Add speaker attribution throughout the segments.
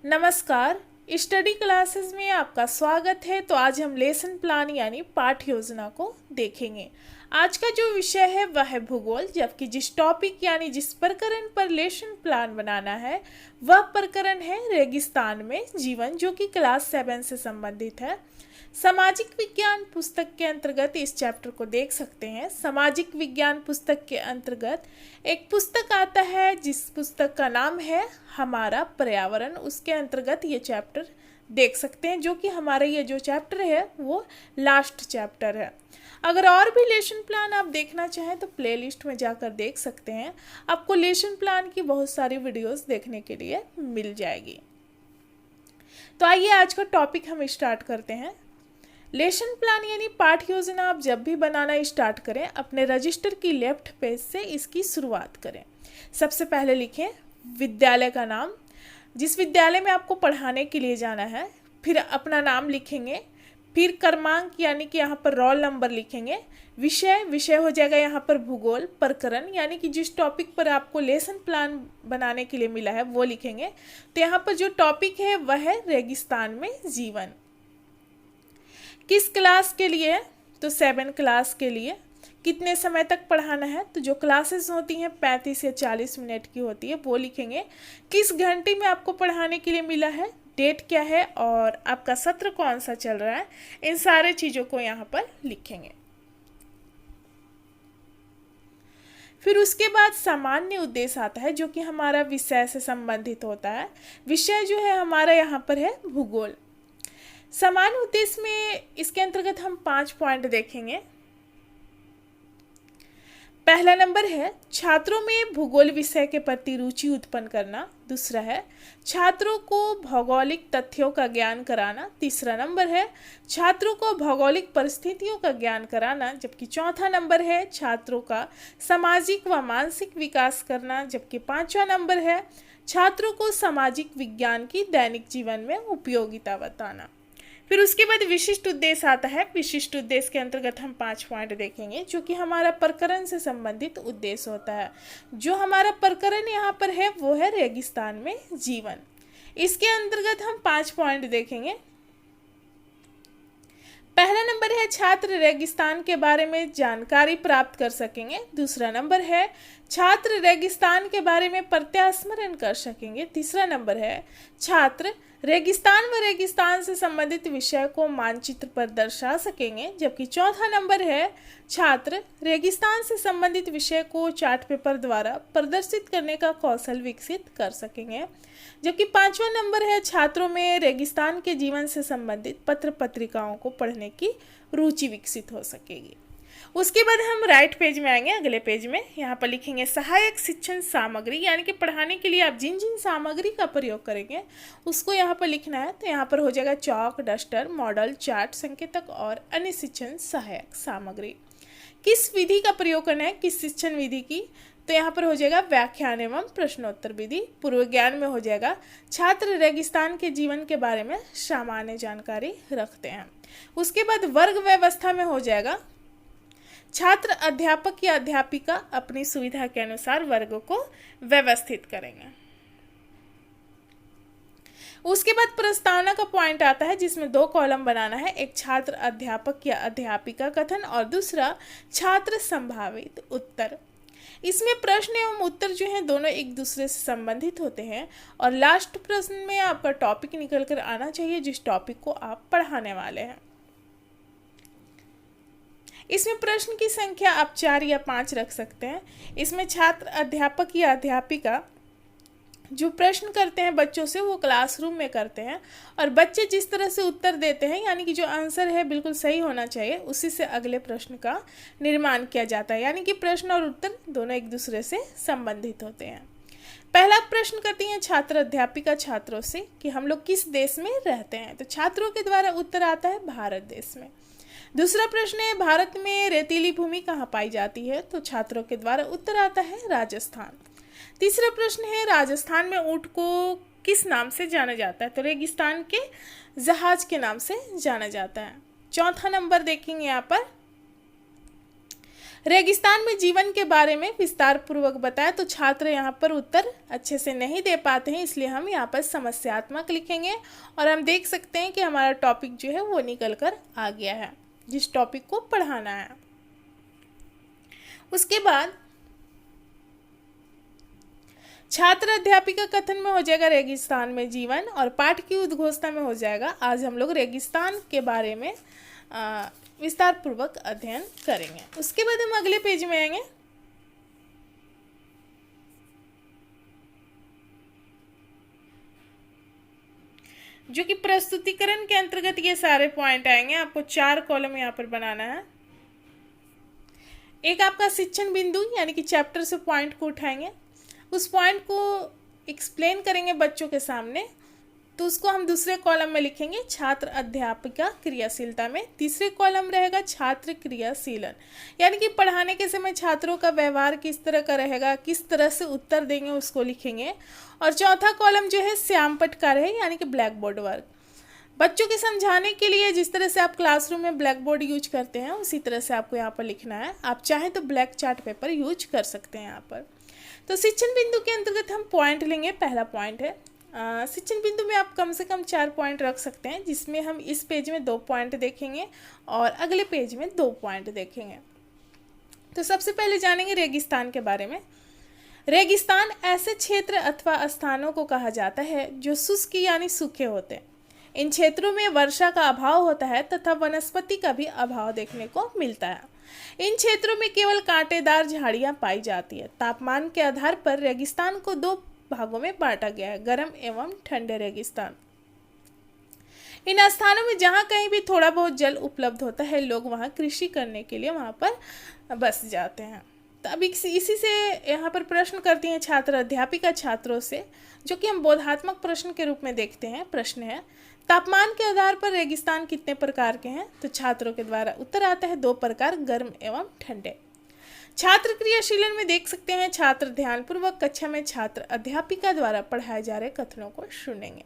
Speaker 1: नमस्कार। Study classes में आपका स्वागत है। तो आज हम लेसन प्लान यानी पाठ योजना को देखेंगे। आज का जो विषय है वह है भूगोल, जबकि जिस टॉपिक यानी जिस प्रकरण पर लेसन प्लान बनाना है वह प्रकरण है रेगिस्तान में जीवन, जो कि क्लास 7 से संबंधित है। सामाजिक विज्ञान पुस्तक के अंतर्गत इस चैप्टर को देख सकते हैं। सामाजिक विज्ञान पुस्तक के अंतर्गत एक पुस्तक आता है जिस पुस्तक का नाम है हमारा पर्यावरण। उसके अंतर्गत ये चैप्टर देख सकते हैं, जो कि हमारा ये जो चैप्टर है वो लास्ट चैप्टर है। अगर और भी लेसन प्लान आप देखना चाहें तो प्लेलिस्ट में जाकर देख सकते हैं। आपको लेसन प्लान की बहुत सारी वीडियोस देखने के लिए मिल जाएगी। तो आइए आज का टॉपिक हम स्टार्ट करते हैं। लेसन प्लान यानी पाठ योजना आप जब भी बनाना स्टार्ट करें, अपने रजिस्टर की लेफ्ट पेज से इसकी शुरुआत करें। सबसे पहले लिखें विद्यालय का नाम, जिस विद्यालय में आपको पढ़ाने के लिए जाना है। फिर अपना नाम लिखेंगे, फिर क्रमांक यानी कि यहाँ पर रोल नंबर लिखेंगे। विषय हो जाएगा यहाँ पर भूगोल। प्रकरण यानी कि जिस टॉपिक पर आपको लेसन प्लान बनाने के लिए मिला है वो लिखेंगे। तो यहाँ पर जो टॉपिक है वह है रेगिस्तान में जीवन। किस क्लास के लिए? तो 7 क्लास के लिए। कितने समय तक पढ़ाना है? तो जो क्लासेस होती हैं 35 या 40 मिनट की होती है वो लिखेंगे। किस घंटे में आपको पढ़ाने के लिए मिला है, डेट क्या है और आपका सत्र कौन सा चल रहा है, इन सारे चीज़ों को यहाँ पर लिखेंगे। फिर उसके बाद सामान्य उद्देश्य आता है, जो कि हमारा विषय से संबंधित होता है। विषय जो है हमारा यहाँ पर है भूगोल। सामान्य उद्देश्य में इसके अंतर्गत हम 5 पॉइंट देखेंगे। पहला नंबर है छात्रों में भूगोल विषय के प्रति रुचि उत्पन्न करना। दूसरा है छात्रों को भौगोलिक तथ्यों का ज्ञान कराना। तीसरा नंबर है छात्रों को भौगोलिक परिस्थितियों का ज्ञान कराना। जबकि चौथा नंबर है छात्रों का सामाजिक व मानसिक विकास करना। जबकि 5वां नंबर है छात्रों को सामाजिक विज्ञान की दैनिक जीवन में उपयोगिता बताना। फिर उसके बाद विशिष्ट उद्देश्य आता है। विशिष्ट उद्देश्य के अंतर्गत हम 5 पॉइंट देखेंगे, जो कि हमारा प्रकरण से संबंधित उद्देश्य होता है। जो हमारा प्रकरण यहाँ पर है वो है रेगिस्तान में जीवन। इसके अंतर्गत हम 5 पॉइंट देखेंगे। पहला नंबर है छात्र रेगिस्तान के बारे में जानकारी प्राप्त कर सकेंगे। दूसरा नंबर है छात्र रेगिस्तान के बारे में प्रत्यास्मरण कर सकेंगे। तीसरा नंबर है छात्र रेगिस्तान व रेगिस्तान से संबंधित विषय को मानचित्र पर दर्शा सकेंगे। जबकि चौथा नंबर है छात्र रेगिस्तान से संबंधित विषय को चार्ट पेपर द्वारा प्रदर्शित करने का कौशल विकसित कर सकेंगे। जबकि 5वां नंबर है छात्रों में रेगिस्तान के जीवन से संबंधित पत्र पत्रिकाओं को पढ़ने की रुचि विकसित हो सकेगी। उसके बाद हम राइट पेज में आएंगे। अगले पेज में यहाँ पर लिखेंगे सहायक शिक्षण सामग्री, यानी कि पढ़ाने के लिए आप जिन जिन सामग्री का प्रयोग करेंगे उसको यहाँ पर लिखना है। तो यहाँ पर हो जाएगा चौक, डस्टर, मॉडल, चार्ट, संकेतक और अन्य शिक्षण सहायक सामग्री। किस विधि का प्रयोग करना है, किस शिक्षण विधि की? तो यहाँ पर हो जाएगा व्याख्यान एवं प्रश्नोत्तर विधि। पूर्व ज्ञान में हो जाएगा छात्र रेगिस्तान के जीवन के बारे में सामान्य जानकारी रखते हैं। उसके बाद वर्ग व्यवस्था में हो जाएगा छात्र अध्यापक या अध्यापिका अपनी सुविधा के अनुसार वर्गों को व्यवस्थित करेंगे। उसके बाद प्रस्तावना का पॉइंट आता है, जिसमें 2 कॉलम बनाना है। एक छात्र अध्यापक या अध्यापिका कथन और दूसरा छात्र संभावित उत्तर। इसमें प्रश्न एवं उत्तर जो हैं दोनों एक दूसरे से संबंधित होते हैं और लास्ट प्रश्न में आपका टॉपिक निकल कर आना चाहिए जिस टॉपिक को आप पढ़ाने वाले हैं। इसमें प्रश्न की संख्या आप 4 या 5 रख सकते हैं। इसमें छात्र अध्यापक या अध्यापिका जो प्रश्न करते हैं बच्चों से वो क्लासरूम में करते हैं और बच्चे जिस तरह से उत्तर देते हैं, यानी कि जो आंसर है बिल्कुल सही होना चाहिए, उसी से अगले प्रश्न का निर्माण किया जाता है। यानी कि प्रश्न और उत्तर दोनों एक दूसरे से संबंधित होते हैं। पहला प्रश्न करती हैं छात्र अध्यापिका छात्रों से कि हम लोग किस देश में रहते हैं। तो छात्रों के द्वारा उत्तर आता है भारत देश में। दूसरा प्रश्न है भारत में रेतीली भूमि कहाँ पाई जाती है। तो छात्रों के द्वारा उत्तर आता है राजस्थान। तीसरा प्रश्न है राजस्थान में ऊंट को किस नाम से जाना जाता है। तो रेगिस्तान के जहाज के नाम से जाना जाता है। चौथा नंबर देखेंगे यहाँ पर रेगिस्तान में जीवन के बारे में विस्तार पूर्वक बताया, तो छात्र यहाँ पर उत्तर अच्छे से नहीं दे पाते हैं, इसलिए हम यहाँ पर समस्यात्मक लिखेंगे और हम देख सकते हैं कि हमारा टॉपिक जो है वो निकल कर आ गया है जिस टॉपिक को पढ़ाना है। उसके बाद छात्र अध्यापिका कथन में हो जाएगा रेगिस्तान में जीवन, और पाठ की उद्घोषणा में हो जाएगा आज हम लोग रेगिस्तान के बारे में विस्तार पूर्वक अध्ययन करेंगे। उसके बाद हम अगले पेज में आएंगे। जो कि प्रस्तुतिकरण के अंतर्गत ये सारे पॉइंट आएंगे। आपको 4 कॉलम यहाँ पर बनाना है। एक आपका शिक्षण बिंदु यानी कि चैप्टर से पॉइंट को उठाएंगे, उस पॉइंट को एक्सप्लेन करेंगे बच्चों के सामने, तो उसको हम दूसरे कॉलम में लिखेंगे छात्र अध्यापिका क्रियाशीलता में। तीसरे कॉलम रहेगा छात्र क्रियाशीलन, यानी कि पढ़ाने के समय छात्रों का व्यवहार किस तरह का रहेगा, किस तरह से उत्तर देंगे उसको लिखेंगे। और चौथा कॉलम जो है श्याम पटकार है, यानी कि ब्लैक बोर्ड वर्क। बच्चों के समझाने के लिए जिस तरह से आप क्लासरूम में ब्लैक बोर्ड यूज करते हैं उसी तरह से आपको यहाँ पर लिखना है। आप चाहें तो ब्लैक चार्ट पेपर यूज कर सकते हैं यहाँ पर। तो शिक्षण बिंदु के अंतर्गत हम पॉइंट लेंगे। पहला पॉइंट है शिक्षण बिंदु में आप कम से कम 4 पॉइंट रख सकते हैं, जिसमें हम इस पेज में 2 पॉइंट देखेंगे और अगले पेज में 2 पॉइंट देखेंगे। तो सबसे पहले जानेंगे रेगिस्तान के बारे में। रेगिस्तान ऐसे क्षेत्र अथवा स्थानों को कहा जाता है जो शुष्क यानी सूखे होते हैं। इन क्षेत्रों में वर्षा का अभाव होता है तथा वनस्पति का भी अभाव देखने को मिलता है। इन क्षेत्रों में केवल कांटेदार झाड़ियां पाई जाती है। तापमान के आधार पर रेगिस्तान को 2 भागों में बांटा गया है, गर्म एवं ठंडे रेगिस्तान। इन स्थानों में जहां कहीं भी थोड़ा बहुत जल उपलब्ध होता है, लोग वहां कृषि करने के लिए वहां पर बस जाते हैं। तो अब इसी से यहाँ पर प्रश्न करती हैं छात्र अध्यापिका छात्रों से, जो कि हम बोधात्मक प्रश्न के रूप में देखते हैं। प्रश्न है तापमान के आधार पर रेगिस्तान कितने प्रकार के हैं? तो छात्रों के द्वारा उत्तर आता है 2 प्रकार, गर्म एवं ठंडे। छात्र क्रियाशीलन में देख सकते हैं छात्र ध्यानपूर्वक कक्षा में छात्र अध्यापिका द्वारा पढ़ाए जा रहे कथनों को सुनेंगे।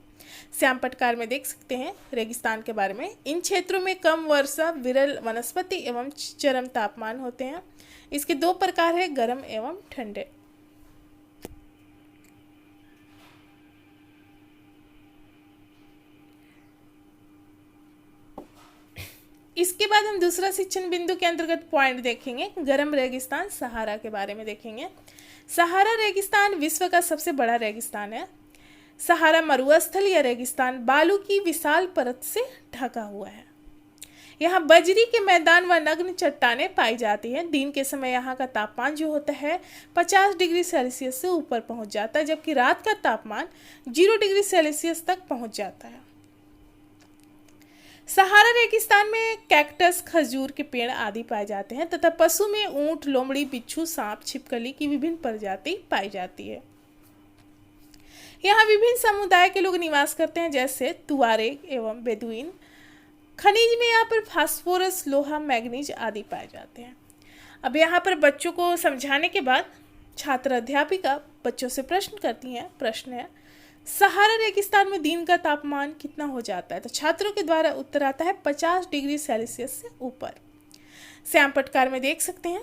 Speaker 1: श्याम पटकार में देख सकते हैं रेगिस्तान के बारे में, इन क्षेत्रों में कम वर्षा, विरल वनस्पति एवं चरम तापमान होते हैं। इसके 2 प्रकार है, गर्म एवं ठंडे। इसके बाद हम दूसरा शिक्षण बिंदु के अंतर्गत पॉइंट देखेंगे। गर्म रेगिस्तान सहारा के बारे में देखेंगे। सहारा रेगिस्तान विश्व का सबसे बड़ा रेगिस्तान है। सहारा मरुस्थल या रेगिस्तान बालू की विशाल परत से ढका हुआ है। यहाँ बजरी के मैदान व नग्न चट्टानें पाई जाती हैं। दिन के समय यहाँ का तापमान जो होता है 50 डिग्री सेल्सियस से ऊपर पहुँच जाता है, जबकि रात का तापमान 0 डिग्री सेल्सियस तक पहुँच जाता है। सहारा रेगिस्तान में कैक्टस, खजूर के पेड़ आदि पाए जाते हैं तथा पशु में ऊंट, लोमड़ी, बिच्छू, सांप, छिपकली की विभिन्न प्रजाति पाई जाती है। यहाँ विभिन्न समुदाय के लोग निवास करते हैं, जैसे तुआरेग एवं बेदुइन। खनिज में यहाँ पर फास्फोरस, लोहा, मैग्नीज आदि पाए जाते हैं। अब यहाँ पर बच्चों को समझाने के बाद छात्र अध्यापिका बच्चों से प्रश्न करती हैं। प्रश्न है सहारा रेगिस्तान में दिन का तापमान कितना हो जाता है? तो छात्रों के द्वारा उत्तर आता है 50 डिग्री सेल्सियस से ऊपर। श्याम पटकार में देख सकते हैं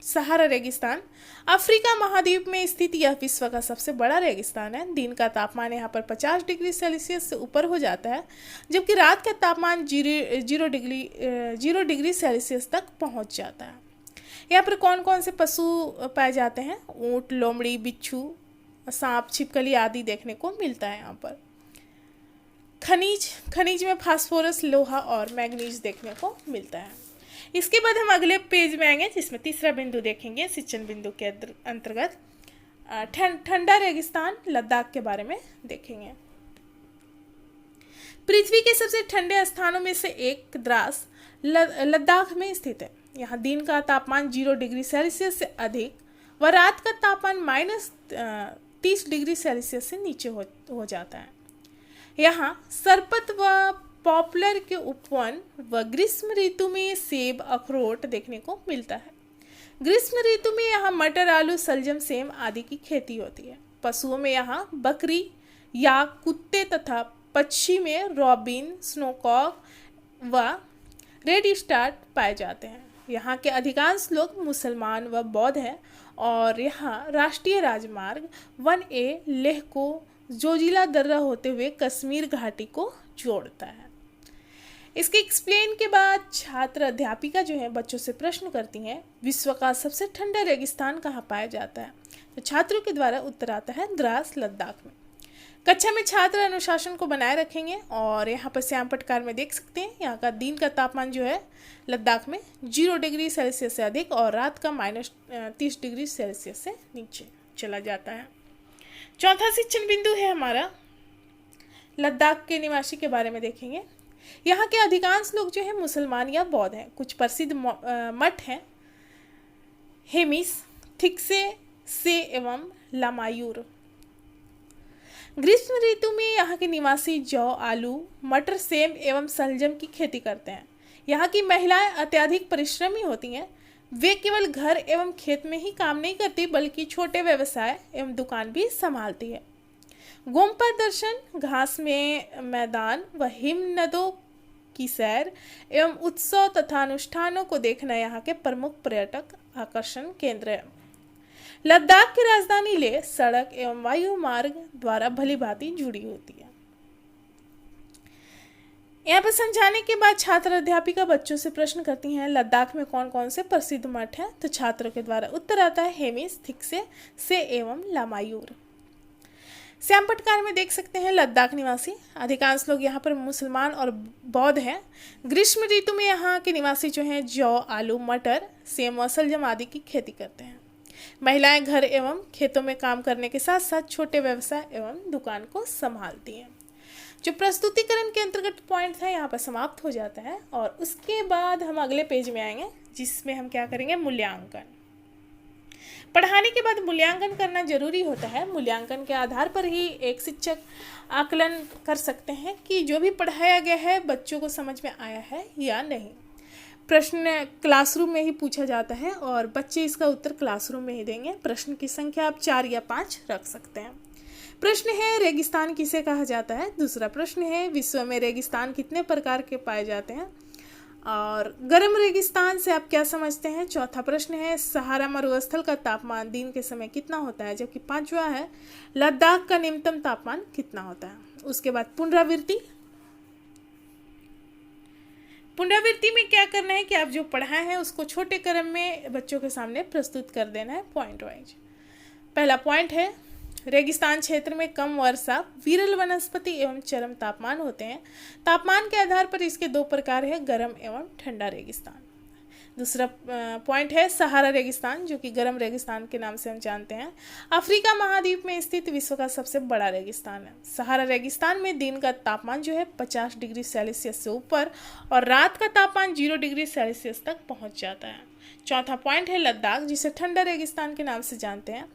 Speaker 1: सहारा रेगिस्तान अफ्रीका महाद्वीप में स्थित यह विश्व का सबसे बड़ा रेगिस्तान है। दिन का तापमान यहाँ पर 50 डिग्री सेल्सियस से ऊपर हो जाता है, जबकि रात का तापमान 0 डिग्री सेल्सियस तक पहुँच जाता है। यहाँ पर कौन कौन से पशु पाए जाते हैं? ऊँट, लोमड़ी, बिच्छू, सांप, छिपकली आदि देखने को मिलता है। यहाँ पर खनिज में फास्फोरस, लोहा और मैग्नीज देखने को मिलता है। इसके बाद हम अगले पेज में आएंगे, जिसमें तीसरा बिंदु देखेंगे शिक्षण बिंदु के अंतर्गत ठंडा रेगिस्तान लद्दाख के बारे में देखेंगे। पृथ्वी के सबसे ठंडे स्थानों में से एक द्रास लद्दाख में स्थित है। यहाँ दिन का तापमान 0 डिग्री सेल्सियस से अधिक व रात का तापमान -30 डिग्री सेल्सियस से नीचे हो जाता है। यहाँ सरपत व पॉपुलर के उपवन व ग्रीष्म ऋतु में सेब, अखरोट देखने को मिलता है। ग्रीष्म ऋतु में यहाँ मटर, आलू, सलजम, सेम आदि की खेती होती है। पशुओं में यहाँ बकरी या कुत्ते तथा पक्षी में रॉबिन, स्नोकॉक व रेड स्टार्ट पाए जाते हैं। यहाँ के अधिकांश लोग मुसलमान व बौद्ध हैं और यहाँ राष्ट्रीय राजमार्ग 1A लेह को जोजिला दर्रा होते हुए कश्मीर घाटी को जोड़ता है। इसके एक्सप्लेन के बाद छात्र अध्यापिका जो है बच्चों से प्रश्न करती हैं, विश्व का सबसे ठंडा रेगिस्तान कहाँ पाया जाता है? तो छात्रों के द्वारा उत्तर आता है द्रास, लद्दाख में। कक्षा में छात्र अनुशासन को बनाए रखेंगे और यहाँ पर श्याम पटकार में देख सकते हैं यहाँ का दिन का तापमान जो है लद्दाख में 0 डिग्री सेल्सियस से अधिक और रात का -30 डिग्री सेल्सियस से नीचे चला जाता है। चौथा शिक्षण बिंदु है हमारा लद्दाख के निवासी के बारे में देखेंगे। यहाँ के अधिकांश लोग जो है मुसलमान या बौद्ध हैं। कुछ प्रसिद्ध मठ हैं हेमिस, थिक्से, से एवं लामायूर। ग्रीष्म ऋतु में यहाँ के निवासी जौ, आलू, मटर, सेम एवं शलजम की खेती करते हैं। यहाँ की महिलाएं अत्यधिक परिश्रमी होती हैं। वे केवल घर एवं खेत में ही काम नहीं करती बल्कि छोटे व्यवसाय एवं दुकान भी संभालती है। गोम्पा दर्शन, घास में मैदान व हिमनदों की सैर एवं उत्सव तथा अनुष्ठानों को देखना यहाँ के प्रमुख पर्यटक आकर्षण केंद्र है। लद्दाख की राजधानी लेह सड़क एवं वायु मार्ग द्वारा भलीभांति जुड़ी होती है। यहाँ पर समझाने के बाद छात्र अध्यापिका बच्चों से प्रश्न करती हैं, लद्दाख में कौन कौन से प्रसिद्ध मठ हैं? तो छात्रों के द्वारा उत्तर आता है हेमिस, थिक्से, से एवं लामायूर। श्याम पटकार में देख सकते हैं लद्दाख निवासी अधिकांश लोग यहाँ पर मुसलमान और बौद्ध हैं। ग्रीष्म ऋतु में यहाँ के निवासी जो हैं जौ, आलू, मटर, सेम व शलजम आदि की खेती करते हैं। महिलाएं घर एवं खेतों में काम करने के साथ साथ छोटे व्यवसाय एवं दुकान को संभालती हैं। जो प्रस्तुतिकरण के अंतर्गत पॉइंट है यहाँ पर समाप्त हो जाता है और उसके बाद हम अगले पेज में आएंगे जिसमें हम क्या करेंगे, मूल्यांकन। पढ़ाने के बाद मूल्यांकन करना जरूरी होता है। मूल्यांकन के आधार पर ही एक शिक्षक आकलन कर सकते हैं कि जो भी पढ़ाया गया है बच्चों को समझ में आया है या नहीं। प्रश्न क्लासरूम में ही पूछा जाता है और बच्चे इसका उत्तर क्लासरूम में ही देंगे। प्रश्न की संख्या आप 4 या 5 रख सकते हैं। प्रश्न है रेगिस्तान किसे कहा जाता है? दूसरा प्रश्न है विश्व में रेगिस्तान कितने प्रकार के पाए जाते हैं? और गर्म रेगिस्तान से आप क्या समझते हैं? चौथा प्रश्न है सहारा मरुस्थल का तापमान दिन के समय कितना होता है? जबकि पांचवा है लद्दाख का न्यूनतम तापमान कितना होता है? उसके बाद पुनरावृत्ति में क्या करना है कि आप जो पढ़ाए हैं उसको छोटे क्रम में बच्चों के सामने प्रस्तुत कर देना है पॉइंट वाइज। पहला पॉइंट है रेगिस्तान क्षेत्र में कम वर्षा, विरल वनस्पति एवं चरम तापमान होते हैं। तापमान के आधार पर इसके 2 प्रकार है, गर्म एवं ठंडा रेगिस्तान। दूसरा पॉइंट है सहारा रेगिस्तान जो कि गर्म रेगिस्तान के नाम से हम जानते हैं। अफ्रीका महाद्वीप में स्थित विश्व का सबसे बड़ा रेगिस्तान है। सहारा रेगिस्तान में दिन का तापमान जो है 50 डिग्री सेल्सियस से ऊपर और रात का तापमान 0 डिग्री सेल्सियस तक पहुंच जाता है। चौथा पॉइंट है लद्दाख जिसे ठंडा रेगिस्तान के नाम से जानते हैं।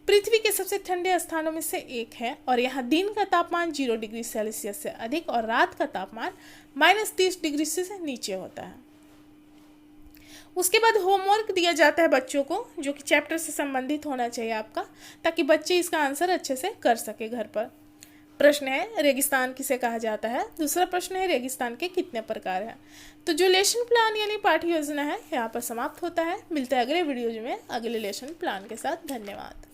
Speaker 1: पृथ्वी के सबसे ठंडे स्थानों में से एक है और यहाँ दिन का तापमान 0 डिग्री सेल्सियस से अधिक और रात का तापमान -30 डिग्री से नीचे होता है। उसके बाद होमवर्क दिया जाता है बच्चों को जो कि चैप्टर से संबंधित होना चाहिए आपका, ताकि बच्चे इसका आंसर अच्छे से कर सके घर पर। प्रश्न है रेगिस्तान किसे कहा जाता है? दूसरा प्रश्न है रेगिस्तान के कितने प्रकार हैं? तो जो लेसन प्लान यानी पाठ्य योजना है यहाँ पर समाप्त होता है। मिलते हैं अगले वीडियो में अगले लेसन प्लान के साथ। धन्यवाद।